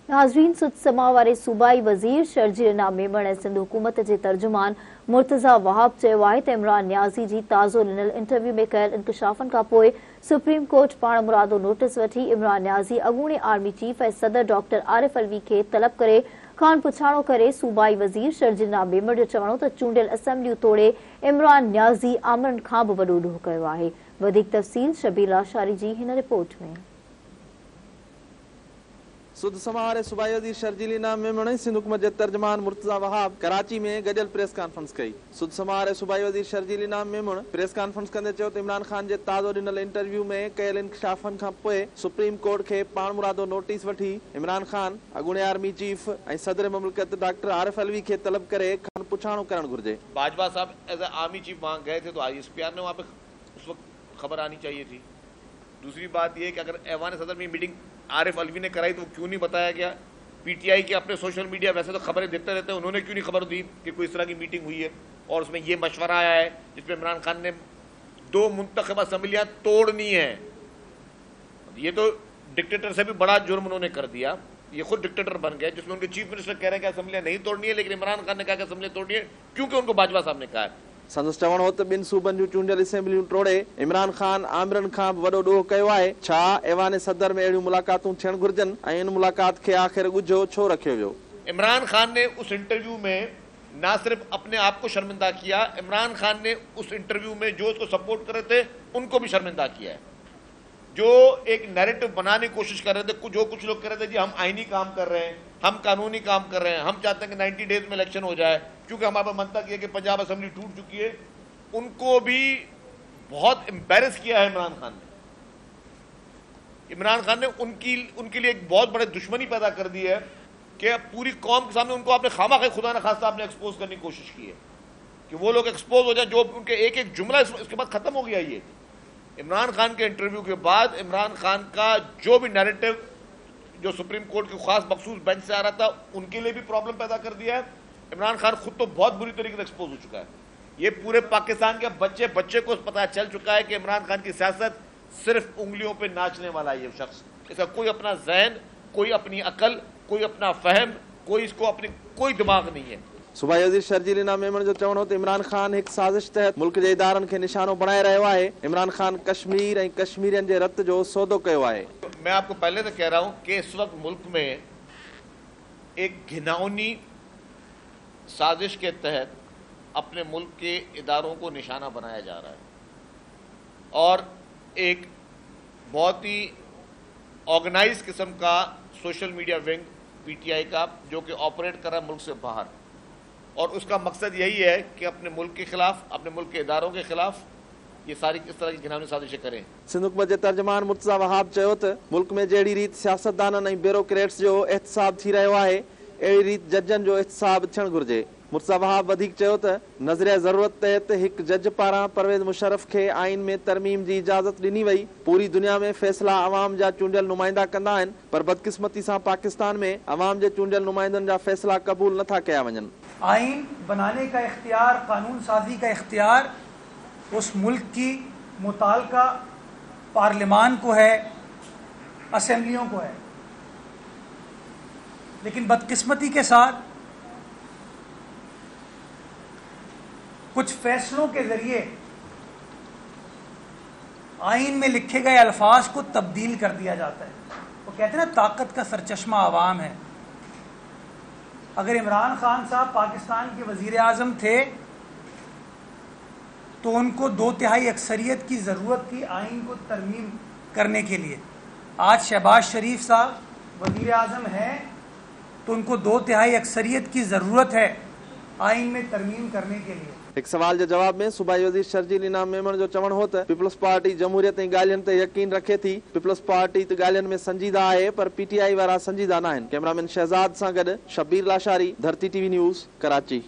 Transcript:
नाज़रीन, सुदसमा वारे सूबाई वज़ीर शर्जील मेमण ऐं सिंध हुकूमत जे तर्जुमान मुर्तज़ा वहाब चयो आहे त इमरान न्याज़ी जी ताज़ो ॾिनल इंटरव्यू में कयल इंकशाफनि खां पोइ सुप्रीम कोर्ट पाण मुरादो नोटिस वठी इमरान न्याज़ी अॻूणे आर्मी चीफ ऐं सदर डॉक्टर आरिफ अलवी खे तलब करे खान पुछाणो करे सूबाई वज़ीर शर्जील मेमण जो चवणो त चूंडियल असेंबलियूं तोड़े इमरान न्याज़ी आमरनि खां बि वॾो ॾोह कयो आहे। वधीक तफ़सील शबीर लाशारी जी हिन रिपोर्ट में। सुदसमा वारे सूबाई वज़ीर शर्जील मेमण सिंध हुकूमत जे तर्जुमान मुर्तज़ा वहाब कराची में गॾियल प्रेस कॉन्फ्रेंस कई। सुदसमा वारे सूबाई वज़ीर शर्जील मेमण प्रेस कॉन्फ्रेंस कंदे चयो त इमरान खान जे ताज़ो ॾिनल इंटरव्यू में कयल इंकशाफनि खां पोइ सुप्रीम कोर्ट खे पाण मुरादो नोटिस वठी इमरान खान अॻूणे आर्मी चीफ ऐं सदर मुमलिकत डॉक्टर आरिफ अलवी खे तलब करे खान पुछाणो करणु घुर्जे। बाजवा साहब एज ए आर्मी चीफ वहाँ गए थे तो ISPR ने वहाँ पे उस वक्त खबर आनी चाहिए थी। दूसरी बात यह कि अगर ऐवान सदर में मीटिंग आरिफ अलवी ने कराई तो क्यों नहीं बताया गया। PTI के अपने सोशल मीडिया वैसे तो खबरें देते रहते हैं, उन्होंने क्यों नहीं खबर दी कि कोई इस तरह की मीटिंग हुई है और उसमें ये मशवरा आया है जिसमें इमरान खान ने 2 मुंतखब असम्बलियाँ तोड़नी है। ये तो डिक्टेटर से भी बड़ा जुर्म उन्होंने कर दिया, ये खुद डिक्टेटर बन गए जिसमें उनके चीफ मिनिस्टर कह रहे हैं कि असम्बलियाँ नहीं तोड़नी है, लेकिन इमरान खान ने कहा कि असम्बलियाँ तोड़नी है क्योंकि उनको बाजवा साहब ने कहा है। संदसि चवणो हो त ॿिनि सूबनि जूं चूंडियल असेंबलियूं टोड़े इमरान खान आमिरनि खां बि वॾो ॾोह कयो आहे। छा ऐवान सदर में अहिड़ियूं मुलाक़ातूं थियणु घुर्जनि ऐं इन मुलाक़ात खे आख़िर ॻुझो छो रखियो वियो। इमरान खान ने उस इंटरव्यू में ना सिर्फ अपने आप को शर्मिंदा किया, इमरान खान ने उस इंटरव्यू में जो उसको सपोर्ट कर रहे थे उनको भी शर्मिंदा किया है। जो एक नैरेटिव बनाने की कोशिश कर रहे थे, जो कुछ लोग कह रहे थे जी हम आईनी काम कर रहे हैं, हम कानूनी काम कर रहे हैं, हम चाहते हैं कि 90 डेज में इलेक्शन हो जाए क्योंकि हमारे पास मनता किया कि पंजाब असेंबली टूट चुकी है, उनको भी बहुत एम्बैरेस किया है इमरान खान ने। इमरान खान ने उनके लिए एक बहुत बड़े दुश्मनी पैदा कर दी है कि पूरी कौम के सामने उनको आपने खामा खा खुदा न खास्ता आपने एक्सपोज करने की कोशिश की है कि वो लोग एक्सपोज हो जाए, जो उनके एक एक जुमला इसके बाद खत्म हो गया। ये इमरान खान के इंटरव्यू के बाद इमरान खान का जो भी नैरेटिव जो सुप्रीम कोर्ट के खास मखसूस बेंच से आ रहा था उनके लिए भी प्रॉब्लम पैदा कर दिया है। इमरान खान खुद तो बहुत बुरी तरीके से एक्सपोज हो चुका है। ये पूरे पाकिस्तान के बच्चे को पता चल चुका है कि इमरान खान की सियासत सिर्फ उंगलियों पे नाचने वाला है। ये शख्स, इसका कोई अपना जहन, कोई अपनी अकल, कोई अपना फहम, कोई इसको अपनी कोई दिमाग नहीं है। सूबाई वज़ीर शर्जील मेमण जो चवणो त इमरान खान एक साजिश तहत मुल्क जे इदारनि खे निशानो बणाए रहियो आहे। इमरान खान कश्मीर ऐं कश्मीरियनि जे रत जो सौदो कयो आहे। मैं आपको पहले से कह रहा हूं कि इस वक्त मुल्क में एक घिनौनी साजिश के तहत अपने मुल्क के इदारों को निशाना बनाया जा रहा है और एक बहुत ही ऑर्गेनाइज किस्म का सोशल मीडिया विंग PTI का जो कि ऑपरेट कर रहा है मुल्क से बाहर, और उसका मकसद यही है कि अपने मुल्क के खिलाफ, अपने मुल्क के इदारों के खिलाफ ये सारी इस तरह की घिनौनी साजिशें करें। सिंध हुकूमत जे तर्जुमान मुर्तज़ा वहाब चयो त मुल्क में जहिड़ी रीत सियासतदाननि ऐं ब्यूरोक्रेट्स जो एहतसाब थी रहियो आहे अहिड़ी रीत जजनि जो एहतसाब थियणु घुर्जे। मुर्तज़ा वहाब वधीक चयो त नज़रिया ज़रूरत तहत हिकु जज पारां परवेज़ मुशर्रफ खे आइन में तरमीम जी इजाज़त ॾिनी वई। पूरी दुनिया में फ़ैसिला अवाम जा चूंडियल नुमाइंदा कंदा आहिनि, पर बदकिस्मती सां पाकिस्तान में अवाम जे चूंडियल नुमाइंदनि जा फ़ैसिला क़बूल नथा कया वञनि। आइन बनाने का इख्तियार, कानून साजी का इख्तियार उस मुल्क की मुताल्लिका पार्लिमान को है, असेंबलियों को है, लेकिन बदकिस्मती के साथ कुछ फैसलों के जरिए आइन में लिखे गए अल्फाज को तब्दील कर दिया जाता है। वो कहते हैं ना, ताकत का सरचश्मा आवाम है। अगर इमरान खान साहब पाकिस्तान के वजीर आज़म थे तो उनको 2/3 अक्सरियत की ज़रूरत थी आइन को तरमीम करने के लिए। आज शहबाज शरीफ साहब वजीर आज़म हैं तो उनको 2/3 अक्सरियत की ज़रूरत है आइन में तरमीम करने के लिए। एक सवाल के जवाब में सूबाई वज़ीर शर्जील मेमण जो चवण हो त पीपल्स पार्टी जमहूरियत ऐं ॻाल्हियुनि ते यकीन रखे थी। पीपल्स पार्टी त ॻाल्हियुनि में संजीदा आहे, पर PTI वारा संजीदा न आहिनि। कैमरामैन शहजाद सां गॾु शबीर लाशारी, धरती TV न्यूज़, कराची।